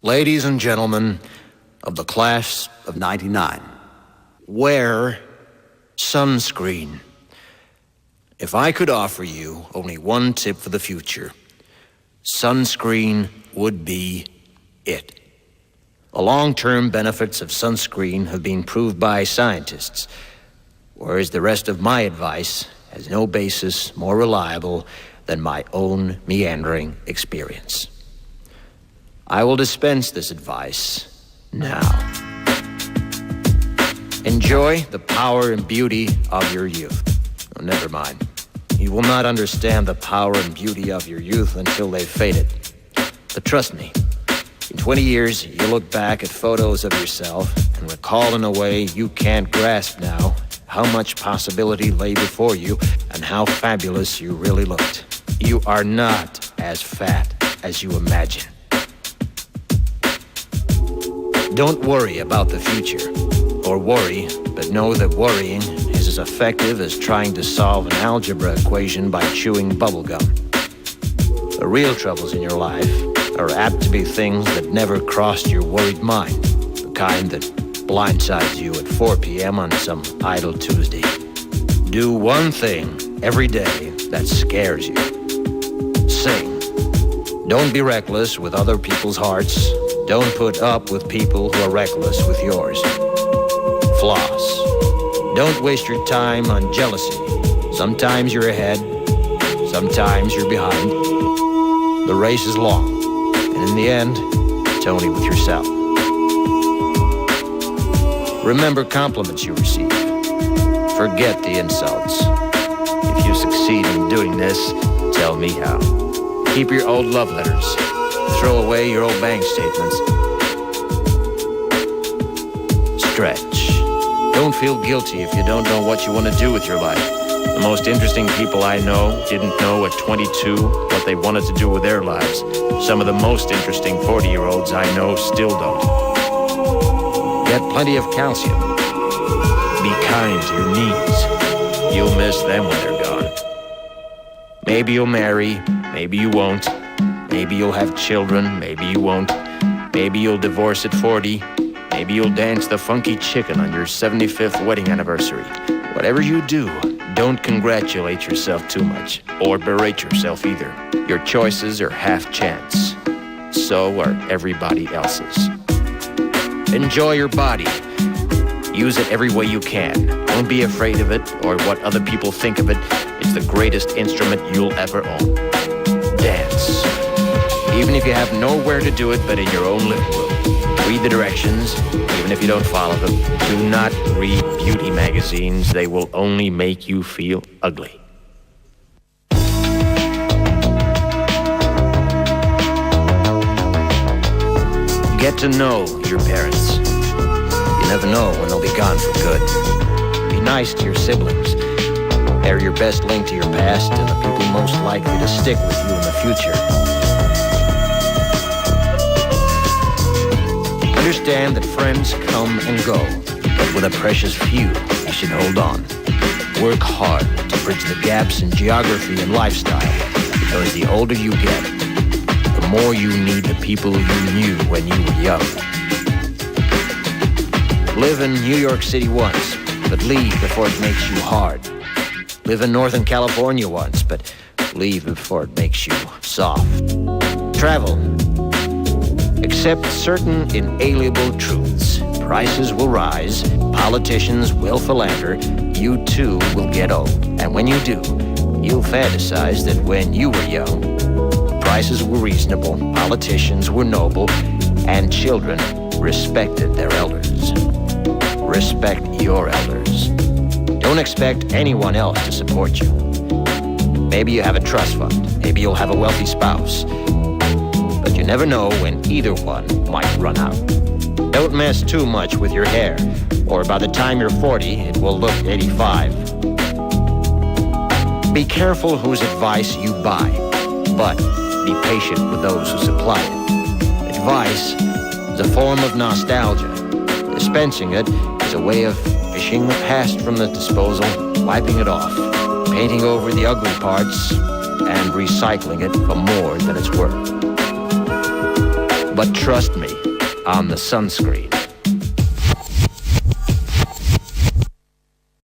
Ladies and gentlemen of the class of 99, wear sunscreen. If I could offer you only one tip for the future, sunscreen would be it. The long-term benefits of sunscreen have been proved by scientists, whereas the rest of my advice has no basis more reliable than my own meandering experience. I will dispense this advice now. Enjoy the power and beauty of your youth. Oh, never mind. You will not understand the power and beauty of your youth until they've faded. But trust me, in 20 years, you'll look back at photos of yourself and recall in a way you can't grasp now how much possibility lay before you and how fabulous you really looked. You are not as fat as you imagine. Don't worry about the future, or worry, but know that worrying is as effective as trying to solve an algebra equation by chewing bubblegum. The real troubles in your life are apt to be things that never crossed your worried mind, the kind that blindsides you at 4 p.m. on some idle Tuesday. Do one thing every day that scares you. Sing. Don't be reckless with other people's hearts. Don't put up with people who are reckless with yours. Floss. Don't waste your time on jealousy. Sometimes you're ahead, sometimes you're behind. The race is long, and in the end, it's only with yourself. Remember compliments you receive. Forget the insults. If you succeed in doing this, tell me how. Keep your old love letters. Throw away your old bank statements. Stretch. Don't feel guilty if you don't know what you want to do with your life. The most interesting people I know didn't know at 22 what they wanted to do with their lives. Some of the most interesting 40-year-olds I know still don't. Get plenty of calcium. Be kind to your knees. You'll miss them when they're gone. Maybe you'll marry, maybe you won't. Maybe you'll have children, maybe you won't. Maybe you'll divorce at 40. Maybe you'll dance the funky chicken on your 75th wedding anniversary. Whatever you do, don't congratulate yourself too much, or berate yourself either. Your choices are half chance. So are everybody else's. Enjoy your body. Use it every way you can. Don't be afraid of it or what other people think of it. It's the greatest instrument you'll ever own. Dance. Even if you have nowhere to do it but in your own living room. Read the directions, even if you don't follow them. Do not read beauty magazines. They will only make you feel ugly. Get to know your parents. You never know when they'll be gone for good. Be nice to your siblings. They're your best link to your past and the people most likely to stick with you in the future. Understand that friends come and go, but with a precious few, you should hold on. Work hard to bridge the gaps in geography and lifestyle, because the older you get, the more you need the people you knew when you were young. Live in New York City once, but leave before it makes you hard. Live in Northern California once, but leave before it makes you soft. Travel. Accept certain inalienable truths. Prices will rise, politicians will philander, you too will get old. And when you do, you'll fantasize that when you were young, prices were reasonable, politicians were noble, and children respected their elders. Respect your elders. Don't expect anyone else to support you. Maybe you have a trust fund, maybe you'll have a wealthy spouse. But you never know when either one might run out. Don't mess too much with your hair, or by the time you're 40, it will look 85. Be careful whose advice you buy, but be patient with those who supply it. Advice is a form of nostalgia. Dispensing it is a way of fishing the past from the disposal, wiping it off, painting over the ugly parts, and recycling it for more than it's worth. But trust me on the sunscreen.